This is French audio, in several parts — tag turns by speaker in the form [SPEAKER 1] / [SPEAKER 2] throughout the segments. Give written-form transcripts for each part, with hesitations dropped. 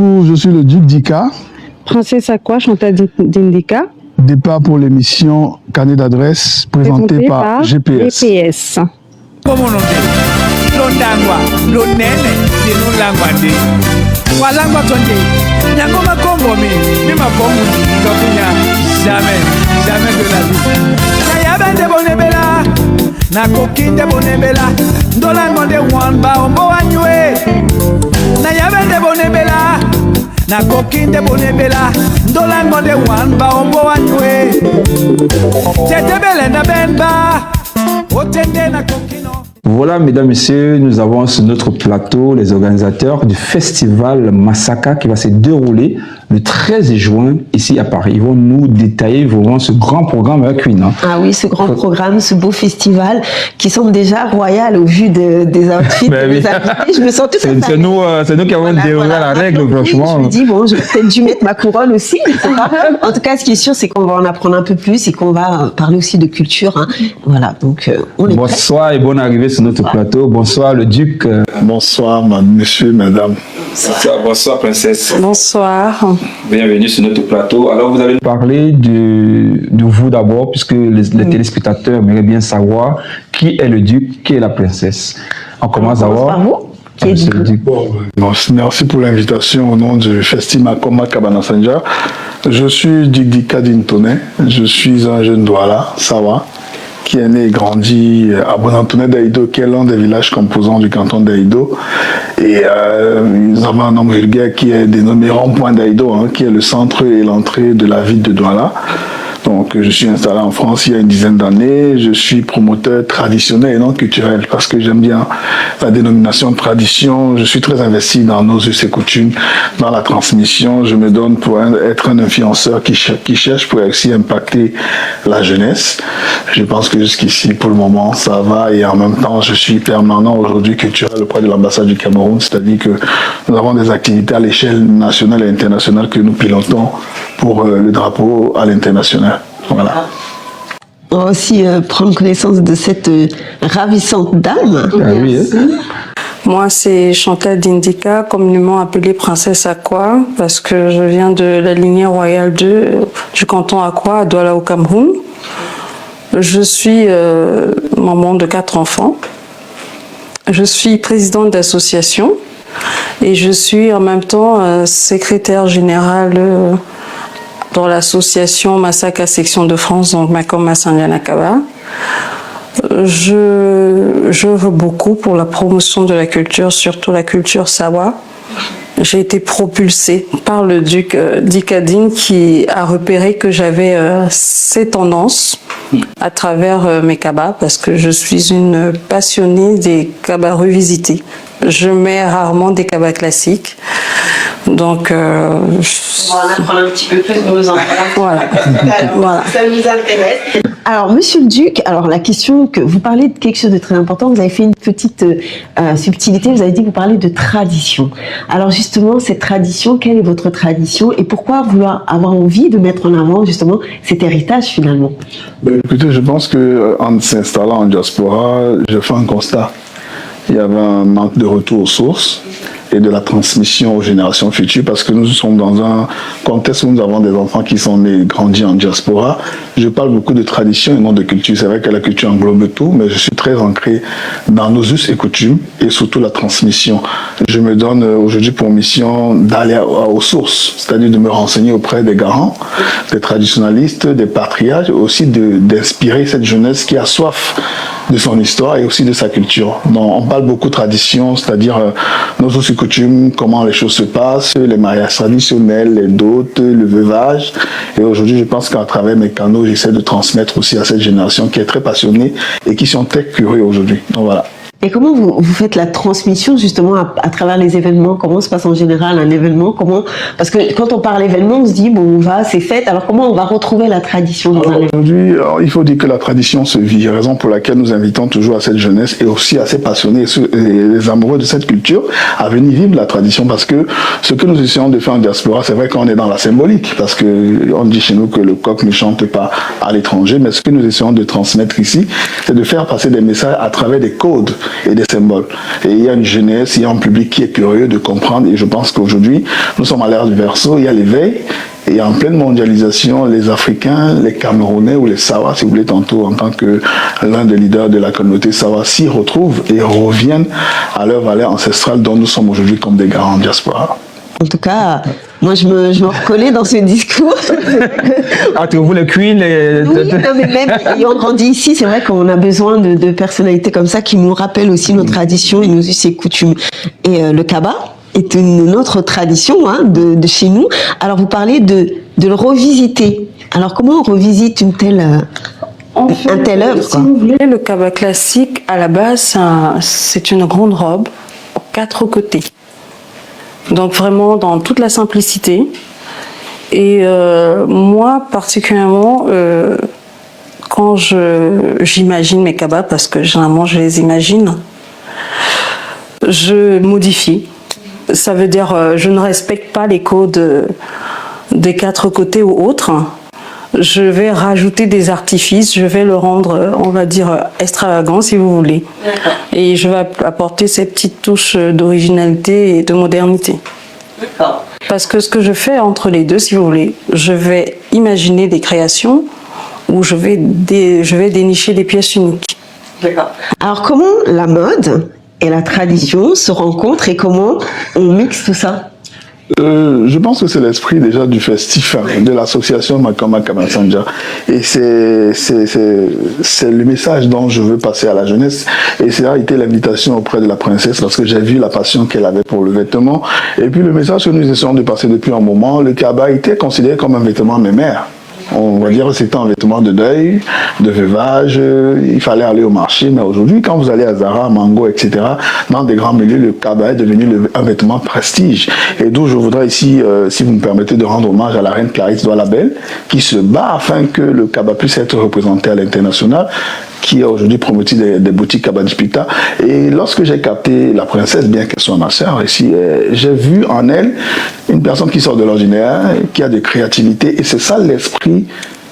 [SPEAKER 1] coup, je suis le duc d'Ika.
[SPEAKER 2] Princesse Akwa, Chantal d'Indika.
[SPEAKER 1] Départ pour l'émission Carnet d'adresse présentée par GPS.
[SPEAKER 3] Jamais de la vie. Na kokinde bonebela ndola ngonde wanba ombo wanywe na yabende bonebela na kokinde bonebela ndola ngonde wanba ombo wanywe tetebele na benba otende na kokino.
[SPEAKER 4] Voilà, mesdames, messieurs, nous avons sur notre plateau les organisateurs du festival Massaka qui va se dérouler le 13 juin ici à Paris. Ils vont nous détailler vraiment ce grand programme avec Queen. Hein.
[SPEAKER 5] Ah oui, ce grand programme, ce beau festival qui semble déjà royal au vu des outfits des invités. Je me sens tout à fait...
[SPEAKER 4] C'est nous qui avons déroulé la règle, franchement.
[SPEAKER 5] Je me dis, bon, j'aurais peut-être dû mettre ma couronne aussi. En tout cas, ce qui est sûr, c'est qu'on va en apprendre un peu plus et qu'on va parler aussi de culture. Hein. Voilà, donc on est
[SPEAKER 4] bonsoir prêt. Et bonne arrivée sur notre plateau. Bonsoir, le duc.
[SPEAKER 1] Bonsoir, monsieur, madame.
[SPEAKER 4] Bonsoir, princesse.
[SPEAKER 2] Bonsoir.
[SPEAKER 4] Bienvenue sur notre plateau. Alors, vous allez parler de vous d'abord, puisque les téléspectateurs aimeraient bien savoir qui est le duc, qui est la princesse. On commence d'abord
[SPEAKER 5] par vous. Qui est le duc.
[SPEAKER 1] Merci pour l'invitation au nom du Festival Makoma Kabana Sanja. Je suis Duc Dika d'Intone. Je suis un jeune Douala, Sawa, qui est né et grandi à Bonantone d'Aïdo, qui est l'un des villages composants du canton d'Aïdo. Et nous avons un nom vulgaire qui est dénommé Rond-Point d'Aïdo, hein, qui est le centre et l'entrée de la ville de Douala. Donc, je suis installé en France il y a une dizaine d'années. Je suis promoteur traditionnel et non culturel parce que j'aime bien la dénomination de tradition. Je suis très investi dans nos us et coutumes, dans la transmission. Je me donne pour être un influenceur qui cherche pour aussi impacter la jeunesse. Je pense que jusqu'ici, pour le moment, ça va. Et en même temps, je suis permanent aujourd'hui culturel auprès de l'ambassade du Cameroun. C'est-à-dire que nous avons des activités à l'échelle nationale et internationale que nous pilotons pour le drapeau à l'international. Voilà.
[SPEAKER 5] On va aussi prendre connaissance de cette ravissante dame.
[SPEAKER 4] Ah oui, hein.
[SPEAKER 2] Moi, c'est Chantal d'Indika, communément appelée Princesse Akwa, parce que je viens de la lignée royale du canton Akwa, à Douala au Cameroun. Je suis maman de 4 enfants. Je suis présidente d'association et je suis en même temps secrétaire générale dans l'association Massaka Section de France, donc Makoma Sanjanakaba. Je veux beaucoup pour la promotion de la culture, surtout la culture Sawa. J'ai été propulsée par le duc d'Ikadine qui a repéré que j'avais ces tendances à travers mes kabas parce que je suis une passionnée des kabas revisités. Je mets rarement des kabas classiques. Donc,
[SPEAKER 5] on va en apprendre un petit peu plus de vos enfants.
[SPEAKER 2] Voilà.
[SPEAKER 5] Voilà. Ça nous intéresse. Alors, monsieur le duc, alors la question que vous parlez de quelque chose de très important, vous avez fait une petite subtilité, vous avez dit que vous parlez de tradition. Alors justement, cette tradition, quelle est votre tradition et pourquoi vouloir avoir envie de mettre en avant justement cet héritage finalement?
[SPEAKER 1] Écoutez, je pense qu'en s'installant en diaspora, je fais un constat. Il y avait un manque de retour aux sources et de la transmission aux générations futures parce que nous sommes dans un contexte où nous avons des enfants qui sont nés et grandis en diaspora. Je parle beaucoup de tradition et non de culture. C'est vrai que la culture englobe tout, mais je suis très ancré dans nos us et coutumes et surtout la transmission. Je me donne aujourd'hui pour mission d'aller aux sources, c'est-à-dire de me renseigner auprès des garants, des traditionalistes, des patriarches, aussi d'inspirer cette jeunesse qui a soif de son histoire et aussi de sa culture. Donc, on parle beaucoup de tradition, c'est-à-dire nos us et coutumes, comment les choses se passent, les mariages traditionnels, les dots, le veuvage. Et aujourd'hui, je pense qu'à travers mes canaux, j'essaie de transmettre aussi à cette génération qui est très passionnée et qui sont très curieux aujourd'hui. Donc voilà.
[SPEAKER 5] Et comment vous faites la transmission justement à travers les événements? Comment se passe en général un événement? Parce que quand on parle événement, on se dit bon, c'est fête. Alors comment on va retrouver la tradition dans un événement?
[SPEAKER 1] Aujourd'hui, il faut dire que la tradition se vit, raison pour laquelle nous invitons toujours à cette jeunesse et aussi à ces passionnés et les amoureux de cette culture à venir vivre la tradition. Parce que ce que nous essayons de faire en diaspora, c'est vrai qu'on est dans la symbolique, parce que on dit chez nous que le coq ne chante pas à l'étranger, mais ce que nous essayons de transmettre ici, c'est de faire passer des messages à travers des codes. et des symboles. Et il y a une jeunesse, il y a un public qui est curieux de comprendre. Et je pense qu'aujourd'hui, nous sommes à l'ère du Verseau, il y a l'éveil. Et en pleine mondialisation, les Africains, les Camerounais ou les Sawa, si vous voulez, tantôt en tant que l'un des leaders de la communauté Sawa, s'y retrouvent et reviennent à leur valeur ancestrale dont nous sommes aujourd'hui comme des grands diasporas.
[SPEAKER 5] En tout cas, moi je me reconnais dans ce discours.
[SPEAKER 4] Ah, vous les queens,
[SPEAKER 5] Oui, non, mais même ayant grandi ici, c'est vrai qu'on a besoin de personnalités comme ça qui nous rappellent aussi nos traditions et nos us et coutumes. Et le Kaba est une autre tradition de chez nous. Alors vous parlez de le revisiter. Alors comment on revisite une telle un tel œuvre,
[SPEAKER 2] si vous voulez, le Kaba classique, à la base, c'est une grande robe aux 4 côtés. Donc vraiment dans toute la simplicité. Et moi, particulièrement, quand j'imagine mes kabas, parce que généralement je les imagine, je modifie. Ça veut dire je ne respecte pas les codes des 4 côtés ou autres. Je vais rajouter des artifices, je vais le rendre, on va dire, extravagant si vous voulez. Et je vais apporter ces petites touches d'originalité et de modernité.
[SPEAKER 5] D'accord.
[SPEAKER 2] Parce que ce que je fais entre les deux, si vous voulez, je vais imaginer des créations où je vais dénicher des pièces uniques.
[SPEAKER 5] D'accord. Alors comment la mode et la tradition se rencontrent et comment on mixe tout ça?
[SPEAKER 1] Je pense que c'est l'esprit déjà du festif de l'association Makoma Kamasanja. Et c'est le message dont je veux passer à la jeunesse. Et ça a été l'invitation auprès de la princesse parce que j'ai vu la passion qu'elle avait pour le vêtement. Et puis le message que nous essayons de passer depuis un moment, le kaba était considéré comme un vêtement mémère. On va dire que c'était un vêtement de deuil, de veuvage, il fallait aller au marché. Mais aujourd'hui, quand vous allez à Zara, Mango, etc., dans des grands milieux, le kaba est devenu un vêtement prestige. Et d'où je voudrais ici, si vous me permettez, de rendre hommage à la reine Clarisse Doualabel, qui se bat afin que le kaba puisse être représenté à l'international, qui a aujourd'hui promoté des boutiques Kabadipita. Et lorsque j'ai capté la princesse, bien qu'elle soit ma sœur ici, j'ai vu en elle une personne qui sort de l'ordinaire, qui a de créativité, et c'est ça l'esprit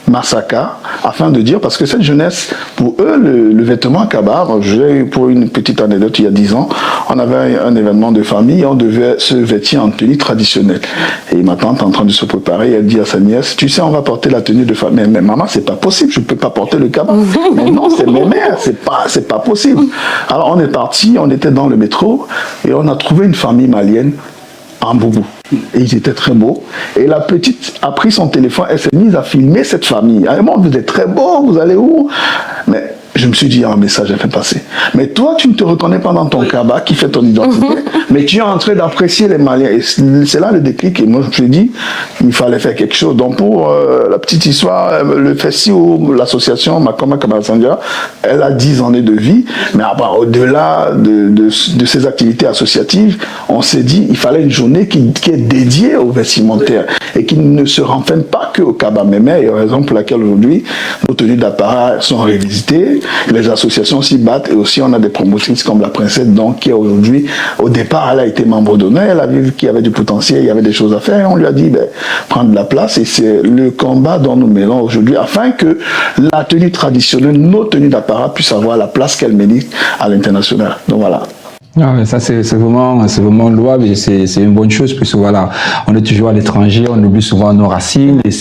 [SPEAKER 1] Masaka, afin de dire, parce que cette jeunesse, pour eux, le vêtement Kaba, j'ai eu pour une petite anecdote il y a 10 ans, on avait un événement de famille, on devait se vêtir en tenue traditionnelle. Et ma tante est en train de se préparer, elle dit à sa nièce, tu sais, on va porter la tenue de famille. Mais maman, c'est pas possible, je peux pas porter le Kaba. Mais non, c'est mes mères, c'est pas possible. Alors on est parti, on était dans le métro, et on a trouvé une famille malienne en boubou. Et ils étaient très beaux. Et la petite a pris son téléphone, elle s'est mise à filmer cette famille. Elle m'a dit, vous êtes très beaux, vous allez où? Mais je me suis dit, il y a un message à faire passer. Mais toi, tu ne te reconnais pas dans ton kaba qui fait ton identité, mais tu es en train d'apprécier les Maliens. Et c'est là le déclic. Et moi, je me suis dit, il fallait faire quelque chose. Donc, pour la petite histoire, le festival, l'association Makoma Kamasanja, elle a 10 années de vie. Mais au-delà de ces activités associatives, on s'est dit, il fallait une journée qui est dédiée aux vestimentaires et qui ne se renferme pas que au kaba mémé. Et raison pour laquelle aujourd'hui, nos tenues d'apparat sont révisitées. Les associations s'y battent et aussi on a des promotrices comme la princesse donc qui aujourd'hui, au départ, elle a été membre d'honneur, elle a vu qu'il y avait du potentiel, il y avait des choses à faire, on lui a dit prendre de la place et c'est le combat dont nous mêlons aujourd'hui afin que la tenue traditionnelle, nos tenues d'apparat puissent avoir la place qu'elles méritent à l'international. Donc voilà.
[SPEAKER 4] Ah ouais, ça c'est vraiment louable et c'est une bonne chose puisque voilà, on est toujours à l'étranger, on oublie souvent nos racines et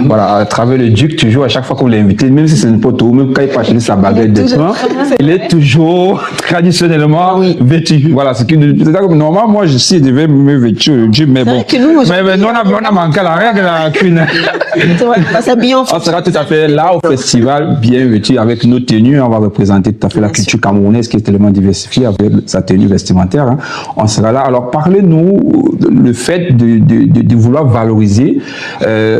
[SPEAKER 4] voilà, à travers le duc toujours à chaque fois qu'on l'invite, même si c'est n'importe où, même quand il passe sa baguette de pain, il est toujours traditionnellement vêtu. Voilà, c'est normalement moi je sais devais me vêtir, mais bon, mais nous on a manqué la règle de la cuisine. On sera tout à fait là au festival bien vêtu avec nos tenues, on va représenter tout à fait la culture camerounaise qui est tellement diversifiée avec sa tenue vestimentaire, hein. On sera là. Alors, parlez-nous le fait de vouloir valoriser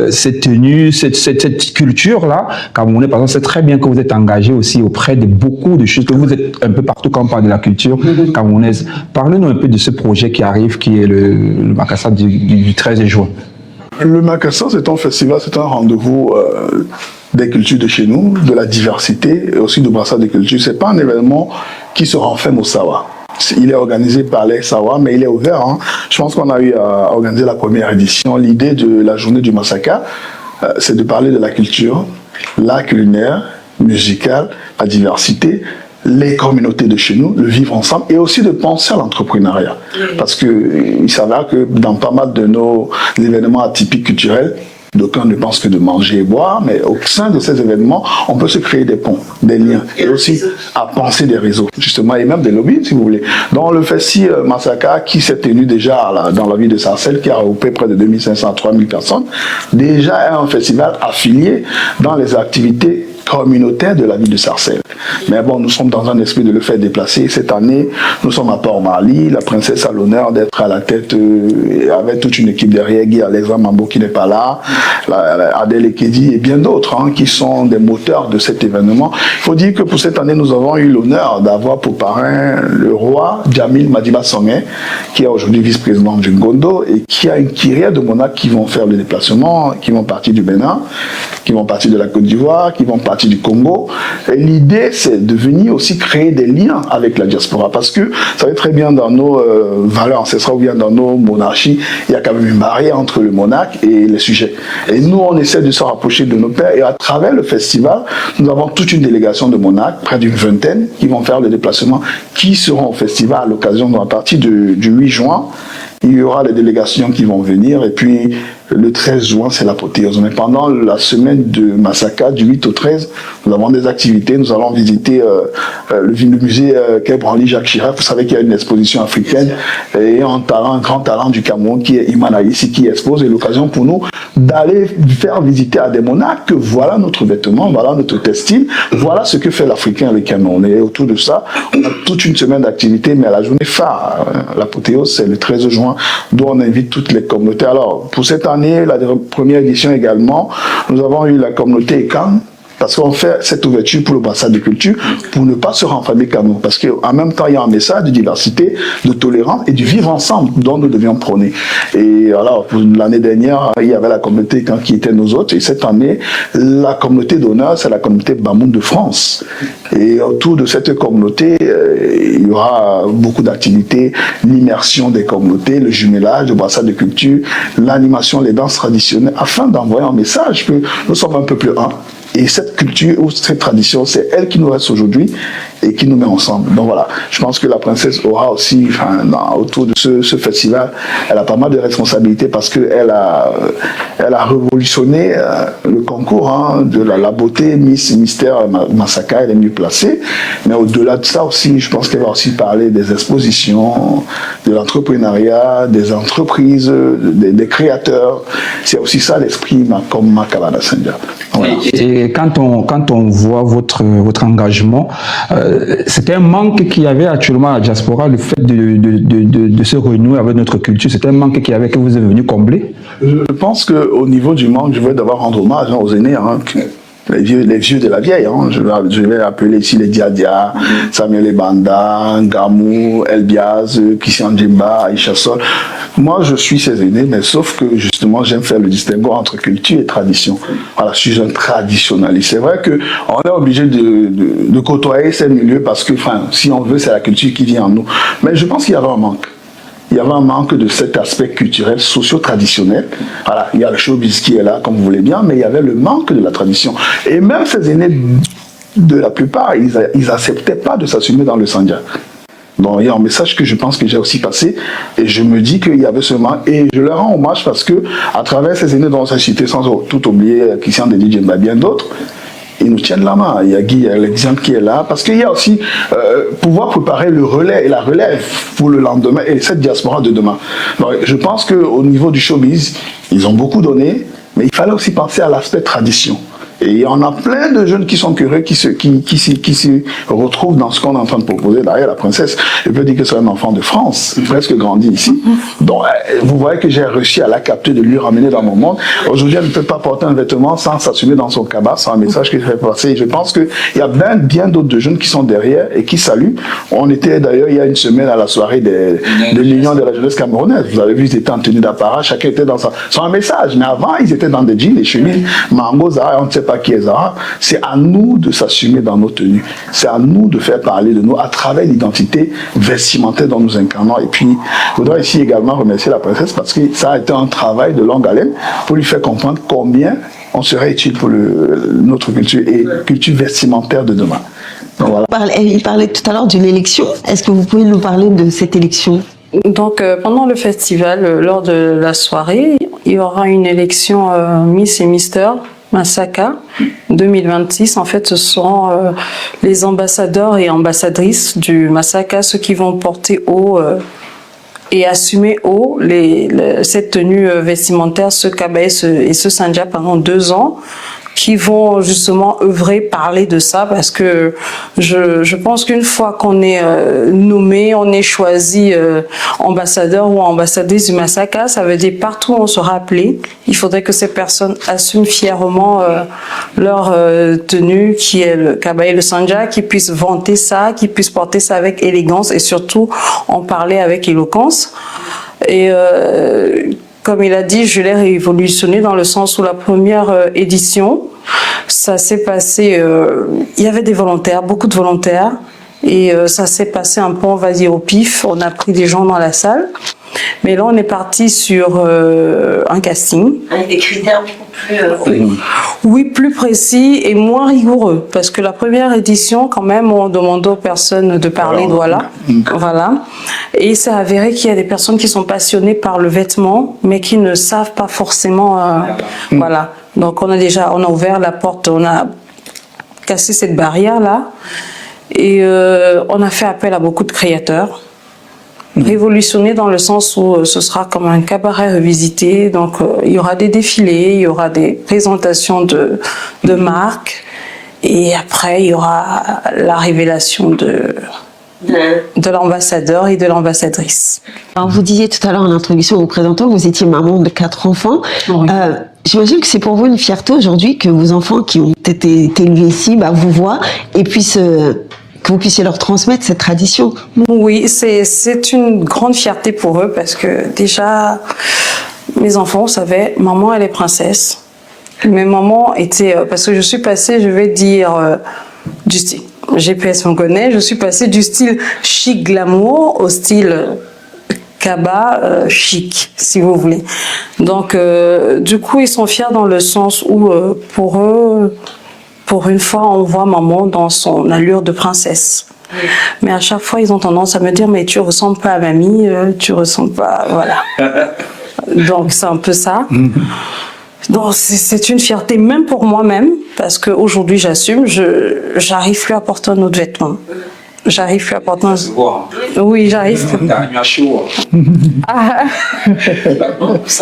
[SPEAKER 4] cette tenue, cette culture-là. Camerounais, par exemple, c'est très bien que vous êtes engagé aussi auprès de beaucoup de choses, que vous êtes un peu partout quand on parle de la culture camerounaise. Parlez-nous un peu de ce projet qui arrive, qui est le Makassa du 13 juin.
[SPEAKER 1] Le Makassa, c'est un festival, c'est un rendez-vous des cultures de chez nous, de la diversité et aussi de brassage de culture. C'est pas un événement qui se renferme au Sawa. Il est organisé par les Sawa, mais il est ouvert. Hein. Je pense qu'on a eu à organiser la première édition. L'idée de la journée du Masaka, c'est de parler de la culture, l'art culinaire, musical, la diversité, les communautés de chez nous, le vivre ensemble et aussi de penser à l'entrepreneuriat. Parce qu'il s'avère que dans pas mal de nos événements atypiques culturels, d'aucuns ne pensent que de manger et boire, mais au sein de ces événements, on peut se créer des ponts, des liens, et aussi à penser des réseaux, justement, et même des lobbies, si vous voulez. Donc le Festi Masaka, qui s'est tenu déjà dans la ville de Sarcelles, qui a regroupé près de 2500 à 3000 personnes, déjà est un festival affilié dans les activités communautaire de la ville de Sarcelles. Mais bon, nous sommes dans un esprit de le faire déplacer. Cette année, nous sommes à Port-Mali. La princesse a l'honneur d'être à la tête avec toute une équipe derrière. Guy Alexandre Mambo qui n'est pas là, Adèle Ekedi et bien d'autres qui sont des moteurs de cet événement. Il faut dire que pour cette année, nous avons eu l'honneur d'avoir pour parrain le roi Djamil Madiba Songé, qui est aujourd'hui vice-président du Ngondo et qui a une kyrielle de monarques qui vont faire le déplacement, qui vont partir du Bénin, qui vont partir de la Côte d'Ivoire, qui vont partir du Congo. Et l'idée, c'est de venir aussi créer des liens avec la diaspora. Parce que, vous savez très bien, dans nos valeurs ancestrales ou bien dans nos monarchies, il y a quand même une barrière entre le monarque et les sujets. Et nous, on essaie de se rapprocher de nos pères. Et à travers le festival, nous avons toute une délégation de monarques, près d'une vingtaine, qui vont faire le déplacement, qui seront au festival à l'occasion, à partir du 8 juin. Il y aura les délégations qui vont venir et puis le 13 juin, c'est l'apothéose. Mais pendant la semaine de Masaka, du 8 au 13, nous avons des activités. Nous allons visiter le musée Quai Branly Jacques Chirac. Vous savez qu'il y a une exposition africaine et un grand talent du Cameroun qui est Imana ici qui expose. Et l'occasion pour nous d'aller faire visiter à des monarques que voilà notre vêtement, voilà notre textile, voilà ce que fait l'Africain avec Cameroun. Et autour de ça, on a toute une semaine d'activités, mais à la journée phare, l'apothéose, c'est le 13 juin, d'où on invite toutes les communautés. Alors, pour cette année, la première édition également, nous avons eu la communauté ECAM, parce qu'on fait cette ouverture pour le bassin de culture pour ne pas se renfermer qu'à nous. Parce qu'en même temps, il y a un message de diversité, de tolérance et du vivre ensemble dont nous devions prôner. Et alors, pour l'année dernière, il y avait la communauté ECAM qui était nos autres. Et cette année, la communauté d'honneur, c'est la communauté Bamoun de France. Et autour de cette communauté, il y aura beaucoup d'activités, l'immersion des communautés, le jumelage, le bassin de culture, l'animation, les danses traditionnelles, afin d'envoyer un message que nous sommes un peuple un. Et cette culture ou cette tradition, c'est elle qui nous reste aujourd'hui et qui nous met ensemble. Donc voilà, je pense que la princesse aura aussi, autour de ce festival, elle a pas mal de responsabilités parce qu'elle a révolutionné le concours de la beauté Miss Mystère Masaka, elle est mieux placée. Mais au-delà de ça aussi, je pense qu'elle va aussi parler des expositions, de l'entrepreneuriat, des entreprises, des créateurs. C'est aussi ça l'esprit comme Makabana Senja. Voilà.
[SPEAKER 4] Et quand on voit votre engagement, c'était un manque qu'il y avait actuellement à la diaspora, le fait de se renouer avec notre culture, c'était un manque qu'il y avait que vous êtes venu combler?
[SPEAKER 1] Je pense qu'au niveau du manque, je vais devoir rendre hommage aux aînés, les vieux de la vieille. Je vais appeler ici les Diadia, Samuel Ebanda, Gamou, Elbiaz, Christian Djemba, Aïcha Sol. Moi, je suis ces aînés, mais sauf que justement, j'aime faire le distinguo entre culture et tradition. Voilà, je suis un traditionnaliste. C'est vrai qu'on est obligé de côtoyer ces milieux parce que, si on veut, c'est la culture qui vient en nous. Mais je pense qu'il y avait un manque. Il y avait un manque de cet aspect culturel, socio-traditionnel. Voilà, il y a le showbiz qui est là, comme vous voulez bien, mais il y avait le manque de la tradition. Et même ces aînés, de la plupart, ils n'acceptaient pas de s'assumer dans le Sandja. Donc il y a un message que je pense que j'ai aussi passé, et je me dis qu'il y avait ce manque, et je leur rends hommage parce que, à travers ces aînés dont on s'est cité, sans tout oublier Christian Dédé Djemba, bien d'autres, ils nous tiennent la main. Il y a Guy Alexandre qui est là, parce qu'il y a aussi pouvoir préparer le relais et la relève pour le lendemain et cette diaspora de demain. Donc, je pense qu'au niveau du showbiz, ils ont beaucoup donné, mais il fallait aussi penser à l'aspect tradition. Et il y en a plein de jeunes qui sont curieux, qui se retrouvent dans ce qu'on est en train de proposer. D'ailleurs, la princesse, je peux dire que c'est un enfant de France, presque grandi ici. Donc, vous voyez que j'ai réussi à la capter, de lui ramener dans mon monde. Aujourd'hui, elle ne peut pas porter un vêtement sans s'assumer dans son cabas. C'est un message que je fais passer. Et je pense qu'il y a bien d'autres jeunes qui sont derrière et qui saluent. On était d'ailleurs il y a une semaine à la soirée de l'Union de la jeunesse camerounaise. Vous avez vu, ils étaient en tenue d'apparat, chacun était dans son message. Mais avant, ils étaient dans des jeans, des chemises, Mango, Zara, on ne sait pas qui est Zara. C'est à nous de s'assumer dans nos tenues. C'est à nous de faire parler de nous à travers l'identité vestimentaire dont nous incarnons. Et puis, je voudrais ici également remercier la princesse parce que ça a été un travail de longue haleine pour lui faire comprendre combien on serait utile pour notre culture et culture vestimentaire de demain. Donc, Voilà.
[SPEAKER 5] Il parlait tout à l'heure d'une élection. Est-ce que vous pouvez nous parler de cette élection?
[SPEAKER 2] Donc, pendant le festival, lors de la soirée, il y aura une élection Miss et Mister Masaka 2026. En fait, ce sont les ambassadeurs et ambassadrices du Masaka, ceux qui vont porter haut et assumer haut cette tenue vestimentaire, ce kaba et ce sandja pendant 2 ans, qui vont justement œuvrer, parler de ça, parce que je pense qu'une fois qu'on est nommé, on est choisi ambassadeur ou ambassadrice du Masaka, ça veut dire partout où on sera appelé, il faudrait que ces personnes assument fièrement leur tenue, qui est le kaba et le sandja, qu'ils puissent vanter ça, qu'ils puissent porter ça avec élégance et surtout en parler avec éloquence. Et comme il a dit, je l'ai révolutionné dans le sens où la première édition, ça s'est passé, il y avait des volontaires, beaucoup de volontaires, et ça s'est passé un peu, on va dire, au pif. On a pris des gens dans la salle, mais là on est parti sur un casting.
[SPEAKER 5] Avec des critères beaucoup plus...
[SPEAKER 2] Oui, plus précis et moins rigoureux, parce que la première édition, quand même, on demandait aux personnes de parler, voilà. Et il s'est avéré qu'il y a des personnes qui sont passionnées par le vêtement, mais qui ne savent pas forcément, voilà. Donc on a ouvert la porte, on a cassé cette barrière-là, et on a fait appel à beaucoup de créateurs. Révolutionné dans le sens où ce sera comme un cabaret revisité, donc il y aura des défilés, il y aura des présentations de marques, et après il y aura la révélation de l'ambassadeur et de l'ambassadrice.
[SPEAKER 5] Alors vous disiez tout à l'heure en introduction, en vous présentant, vous étiez maman de 4 enfants. Oui. J'imagine que c'est pour vous une fierté aujourd'hui que vos enfants qui ont été élevés ici vous voient et puissent... que vous puissiez leur transmettre cette tradition.
[SPEAKER 2] Oui, c'est une grande fierté pour eux parce que déjà, mes enfants savaient, maman elle est princesse. Mais maman était, parce que je suis passée, je vais dire, du style, GPS on connaît, je suis passée du style chic glamour au style kaba chic, si vous voulez. Donc, du coup, ils sont fiers dans le sens où, pour eux, pour une fois, on voit maman dans son allure de princesse. Oui. Mais à chaque fois, ils ont tendance à me dire, mais tu ressembles pas à mamie, tu ressembles pas, voilà. Donc, c'est un peu ça. Donc, c'est une fierté, même pour moi-même, parce qu'aujourd'hui, j'assume, j'arrive plus à porter un autre vêtement. J'arrive plus à porter un... Oui, j'arrive plus.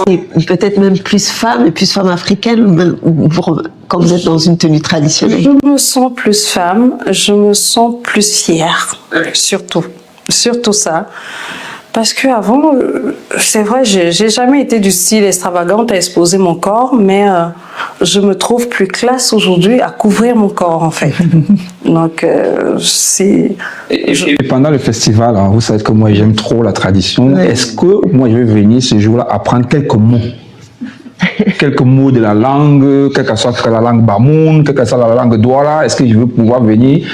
[SPEAKER 5] Et peut-être même plus femme, et plus femme africaine, quand vous êtes dans une tenue traditionnelle.
[SPEAKER 2] Je me sens plus femme, je me sens plus fière, surtout. Surtout ça. Parce qu'avant, c'est vrai, j'ai jamais été du style extravagante à exposer mon corps, mais je me trouve plus classe aujourd'hui à couvrir mon corps, en fait. Donc, c'est...
[SPEAKER 4] Et pendant le festival, vous savez que moi, j'aime trop la tradition. Est-ce que moi, je vais venir ce jour-là apprendre quelques mots? Quelques mots de la langue, quelle que soit la langue Bamoun, quelle que soit la langue Douala, est-ce que je vais pouvoir venir?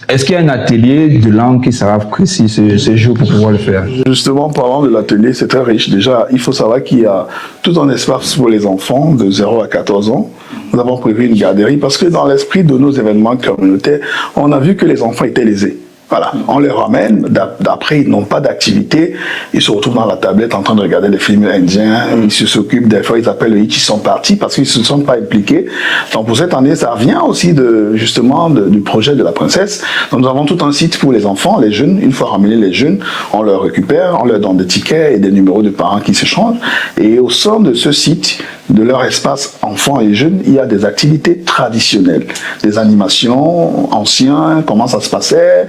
[SPEAKER 4] Est-ce qu'il y a un atelier de langue qui sera précis ce jour pour pouvoir le faire?
[SPEAKER 1] Justement, parlant de l'atelier, c'est très riche. Déjà, il faut savoir qu'il y a tout un espace pour les enfants de 0 à 14 ans. Nous avons prévu une garderie parce que dans l'esprit de nos événements communautaires, on a vu que les enfants étaient lésés. Voilà, on les ramène, d'après ils n'ont pas d'activité, ils se retrouvent dans la tablette en train de regarder des films indiens, ils s'occupent, des fois ils appellent ils sont partis parce qu'ils ne se sont pas impliqués. Donc pour cette année, ça vient aussi justement du projet de la princesse. Donc nous avons tout un site pour les enfants, les jeunes, une fois ramenés les jeunes, on leur récupère, on leur donne des tickets et des numéros de parents qui s'échangent. Et au sein de ce site, de leur espace enfants et jeunes, il y a des activités traditionnelles, des animations anciennes, comment ça se passait,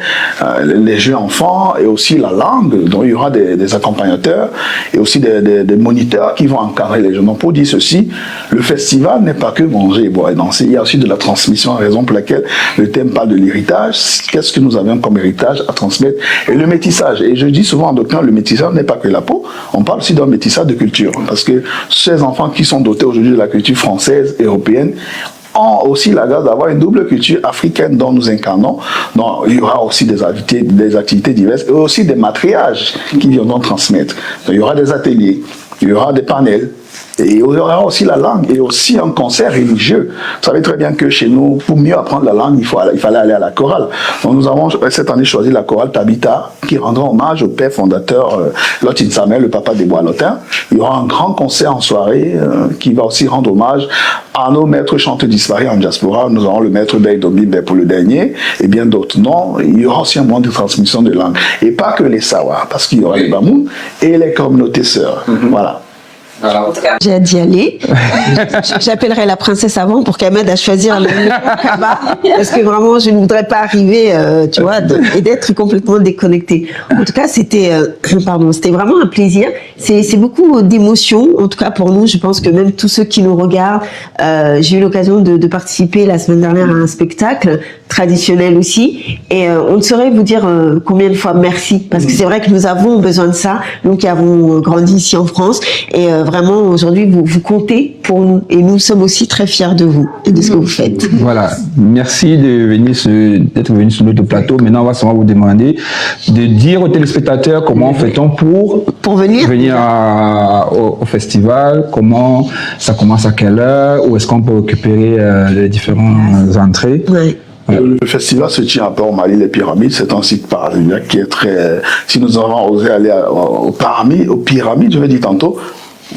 [SPEAKER 1] les jeux enfants et aussi la langue, dont il y aura des accompagnateurs et aussi des moniteurs qui vont encadrer les jeunes. Donc pour dire ceci, le festival n'est pas que manger, boire et danser, il y a aussi de la transmission, raison pour laquelle le thème parle de l'héritage, qu'est-ce que nous avons comme héritage à transmettre, et le métissage. Et je dis souvent en doctrine, le métissage n'est pas que la peau, on parle aussi d'un métissage de culture, parce que ces enfants qui sont dotés aujourd'hui de la culture française, européenne, ont aussi la grâce d'avoir une double culture africaine dont nous incarnons. Donc, il y aura aussi des activités diverses et aussi des matriages qui viendront transmettre. Donc, il y aura des ateliers, il y aura des panels Et il y aura aussi la langue et aussi un concert religieux. Vous savez très bien que chez nous, pour mieux apprendre la langue, il fallait aller à la chorale. Donc nous avons cette année choisi la chorale Tabitha qui rendra hommage au père fondateur Lotin Samuel, le papa des Bois-Lotins. Il y aura un grand concert en soirée qui va aussi rendre hommage à nos maîtres chanteurs disparus en diaspora. Nous aurons le maître Beidobi pour le dernier et bien d'autres. Non, il y aura aussi un moyen de transmission de langue. Et pas que les Sawa, parce qu'il y aura les Bamoun et les communautés sœurs. Voilà.
[SPEAKER 5] En tout cas, j'ai hâte d'y aller. J'appellerai la princesse avant pour qu'elle m'aide à choisir le Kaba, parce que vraiment, je ne voudrais pas arriver, tu vois, et d'être complètement déconnectée. En tout cas, c'était vraiment un plaisir. C'est beaucoup d'émotions, en tout cas pour nous. Je pense que même tous ceux qui nous regardent, j'ai eu l'occasion de participer la semaine dernière à un spectacle traditionnel aussi, et on ne saurait vous dire combien de fois merci, parce que c'est vrai que nous avons besoin de ça, nous qui avons grandi ici en France, et vraiment aujourd'hui vous comptez pour nous, et nous sommes aussi très fiers de vous et de ce que vous faites. Voilà, merci d'être venu sur notre plateau. Maintenant on va seulement vous demander de dire aux téléspectateurs comment fait-on pour venir au festival, comment ça commence à quelle heure, où est-ce qu'on peut récupérer les différentes entrées. Ouais.
[SPEAKER 1] Le festival se tient à Port-Mali, les Pyramides. C'est un site paradisiaque qui est très... Si nous avons osé aller aux Pyramides, je vais dire tantôt,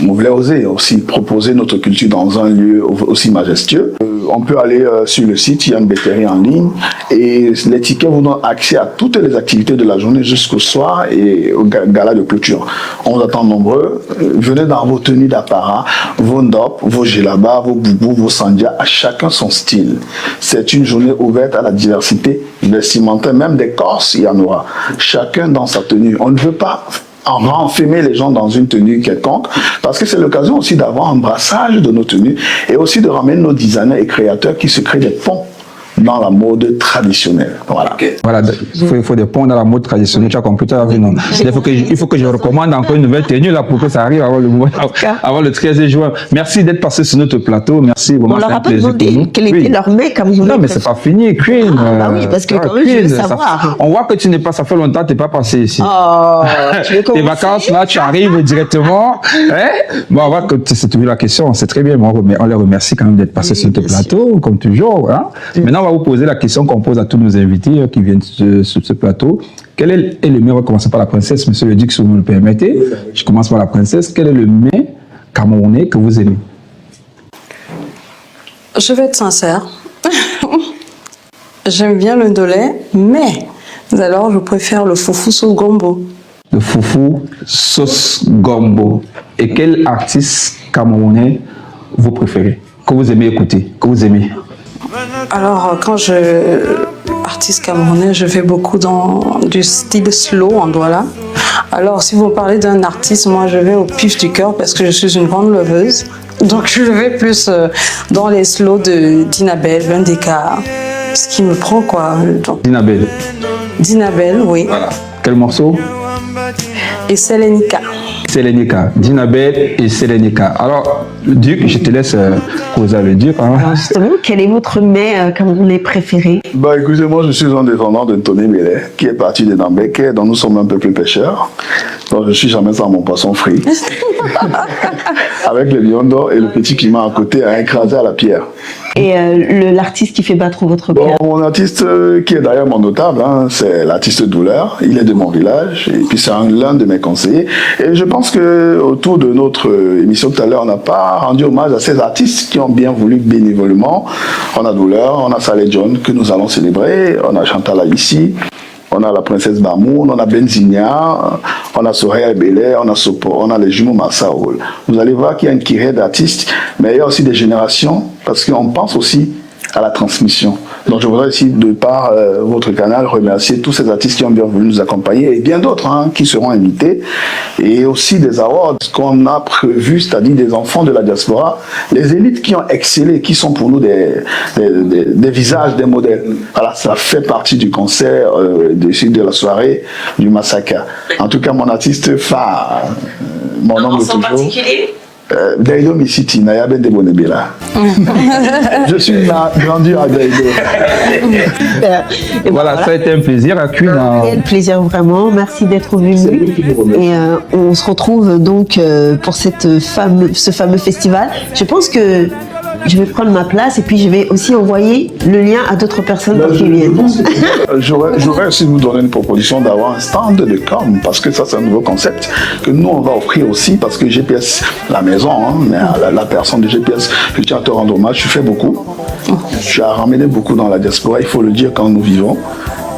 [SPEAKER 1] on voulait oser aussi proposer notre culture dans un lieu aussi majestueux. On peut aller sur le site, il y a une billetterie en ligne et les tickets vous donnent accès à toutes les activités de la journée jusqu'au soir et au gala de clôture. On vous attend nombreux. Venez dans vos tenues d'apparat, vos ndop, vos djellabas, vos boubous, vos sandias, à chacun son style. C'est une journée ouverte à la diversité vestimentaire, même des Corses, il y en aura. Chacun dans sa tenue. On ne veut pas enfermer les gens dans une tenue quelconque, parce que c'est l'occasion aussi d'avoir un brassage de nos tenues et aussi de ramener nos designers et créateurs qui se créent des ponts dans la mode traditionnelle. Voilà.
[SPEAKER 4] Okay. Voilà, il faut des ponts dans la mode traditionnelle. Tu as compris, non? Il faut que je recommande encore une nouvelle tenue là pour que ça arrive avant le 13 juin. Merci d'être passé sur notre plateau. Merci vraiment.
[SPEAKER 5] On leur a pas demandé quel était leur mets comme vous.
[SPEAKER 4] Non, mais c'est pas fini, Queen.
[SPEAKER 5] Ah oui, parce que quand même, je veux savoir.
[SPEAKER 4] On voit que tu n'es pas, ça fait longtemps que tu n'es pas passé ici.
[SPEAKER 5] Oh,
[SPEAKER 4] tes vacances là, tu arrives directement. Hein? Bon, on voit que c'est toujours la question. C'est très bien. On les remercie quand même d'être passé sur notre plateau, comme toujours. Hein? Maintenant, on va vous poser la question qu'on pose à tous nos invités qui viennent sur ce plateau. Quel est le mets? On va commencer par la princesse, monsieur le duc, si vous me le permettez. Je commence par la princesse. Quel est le mets camerounais que vous aimez?
[SPEAKER 2] Je vais être sincère. J'aime bien le ndolé, mais alors je préfère le foufou sauce gombo.
[SPEAKER 4] Le foufou sauce gombo. Et quel artiste camerounais vous préférez? Que vous aimez écouter? Que vous aimez?
[SPEAKER 2] Alors, artiste camerounais, je vais beaucoup dans du style slow en Douala. Alors, si vous parlez d'un artiste, moi je vais au pif du cœur parce que je suis une grande loveuse. Donc, je vais plus dans les slows de Dinabel, Vendeka, ce qui me prend quoi.
[SPEAKER 4] Dinabel.
[SPEAKER 2] Dinabel, oui.
[SPEAKER 4] Voilà. Quel morceau?
[SPEAKER 2] Et Selenika.
[SPEAKER 4] Selenika, Dinabel et Selenika. Alors, le duc, je te laisse causer le duc. Hein.
[SPEAKER 5] Alors justement, quel est votre mets camerounais préféré?
[SPEAKER 1] Bah écoutez, moi je suis un descendant de Tony Bellet, qui est parti de Nambeke, dont nous sommes un peu plus pêcheurs. Donc je suis jamais sans mon poisson frit. Avec le lion d'or et le petit piment à côté à écraser à la pierre.
[SPEAKER 5] Et l'artiste qui fait battre votre cœur?
[SPEAKER 1] Mon artiste qui est d'ailleurs mon notable, hein, c'est l'artiste Douleur. Il est de mon village et puis c'est l'un de mes conseillers. Et je pense que autour de notre émission tout à l'heure, on n'a pas rendu hommage à ces artistes qui ont bien voulu bénévolement. On a Douleur, on a Saleh John que nous allons célébrer, on a Chantal ici. On a la princesse Bamoun, on a Benzigna, on a Soraya Belé, on a Sopo, on a les jumeaux Massaoul. Vous allez voir qu'il y a une querelle d'artistes, mais il y a aussi des générations, parce qu'on pense aussi à la transmission. Donc je voudrais ici, de par votre canal, remercier tous ces artistes qui ont bien voulu nous accompagner et bien d'autres qui seront invités. Et aussi des awards qu'on a prévus, c'est-à-dire des enfants de la diaspora, les élites qui ont excellé, qui sont pour nous des visages, des modèles. Voilà, ça fait partie du concert, de la soirée du Massacre. En tout cas, mon artiste phare, mon nom de toujours. Gaïdo Misiti, Nayabe de Bonebela. Je suis grandi à Gaïdo.
[SPEAKER 5] Et
[SPEAKER 4] Voilà, ça a été un plaisir.
[SPEAKER 5] Quel plaisir vraiment, merci d'être venu. Et on se retrouve donc pour ce fameux festival. Je pense que je vais prendre ma place et puis je vais aussi envoyer le lien à d'autres personnes pour qu'ils viennent.
[SPEAKER 1] J'aurais aussi vous donné une proposition d'avoir un stand de com, parce que ça c'est un nouveau concept que nous on va offrir aussi, parce que GPS, la maison, hein, la personne de GPS, je tiens à te rendre hommage, tu fais beaucoup. Tu as ramené beaucoup dans la diaspora, il faut le dire quand nous vivons.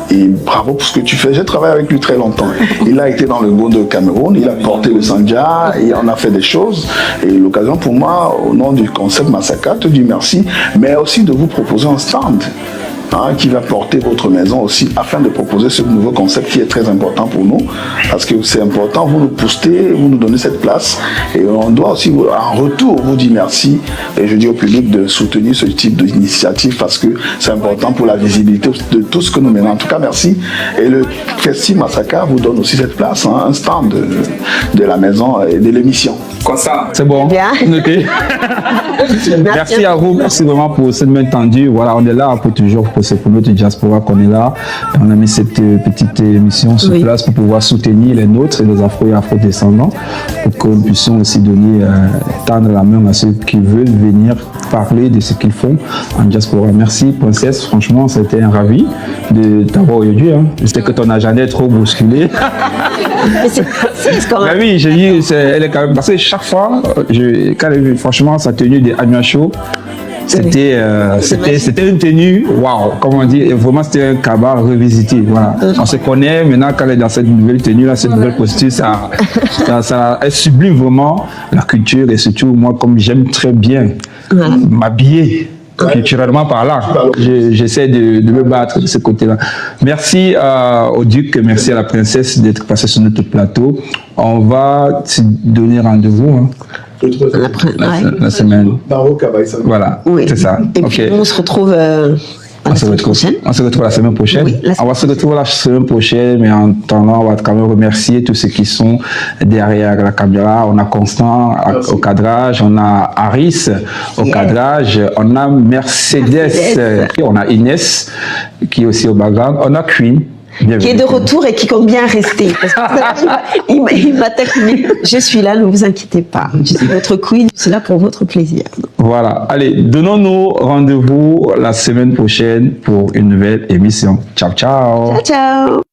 [SPEAKER 1] Et bravo pour ce que tu fais. J'ai travaillé avec lui très longtemps. Il a été dans le Gondo Cameroun, il a porté le Sandja et on a fait des choses. Et l'occasion pour moi, au nom du concept Masaka, te dire merci, mais aussi de vous proposer un stand. Qui va porter votre maison aussi, afin de proposer ce nouveau concept qui est très important pour nous, parce que c'est important, vous nous boostez, vous nous donnez cette place, et on doit aussi en retour vous dire merci, et je dis au public de soutenir ce type d'initiative, parce que c'est important pour la visibilité de tout ce que nous menons. En tout cas, merci, et le Festival Masaka vous donne aussi cette place, un stand de la maison et de l'émission.
[SPEAKER 4] Comme ça, c'est bon.
[SPEAKER 5] Bien.
[SPEAKER 4] Okay. Merci à vous, merci vraiment pour cette main tendue. Voilà, on est là pour toujours, c'est pour notre diaspora qu'on est là. Et on a mis cette petite émission sur place pour pouvoir soutenir les nôtres et les afro et afro-descendants, pour que nous puissions aussi donner, tendre la main à ceux qui veulent venir parler de ce qu'ils font en diaspora. Merci, princesse. Franchement, c'était un ravi de t'avoir aujourd'hui. Hein. Je sais que ton agenda est trop bousculé.
[SPEAKER 5] Mais c'est quand même.
[SPEAKER 4] Ben oui, j'ai dit, elle est quand même. Parce que chaque fois, quand elle a vu, franchement, sa tenue de Anya Show, c'était une tenue, waouh, comme on dit, et vraiment c'était un cabas revisité. Voilà. On se connaît maintenant quand elle est dans cette nouvelle tenue, là, cette nouvelle posture, elle sublime vraiment la culture et surtout, moi, comme j'aime très bien m'habiller. Culturellement parlant, j'essaie de me battre de ce côté-là. Merci au Duc, merci à la princesse d'être passée sur notre plateau. On va se donner rendez-vous la semaine. Voilà,
[SPEAKER 5] Oui.
[SPEAKER 4] c'est ça.
[SPEAKER 5] Et puis on se retrouve
[SPEAKER 4] on se retrouve la semaine prochaine.
[SPEAKER 5] Oui,
[SPEAKER 4] on va se retrouver la semaine prochaine, mais en attendant, on va quand même remercier tous ceux qui sont derrière la caméra. On a Constant au cadrage, on a Aris au cadrage, on a Mercedes, on a Inès qui est aussi au background, on a Queen. Bienvenue.
[SPEAKER 5] Qui est de retour et qui compte bien rester. Parce que il m'a taquiné. Je suis là, ne vous inquiétez pas. Je suis votre queen, je suis là pour votre plaisir.
[SPEAKER 4] Voilà. Allez, donnons-nous rendez-vous la semaine prochaine pour une nouvelle émission. Ciao, ciao.
[SPEAKER 5] Ciao, ciao.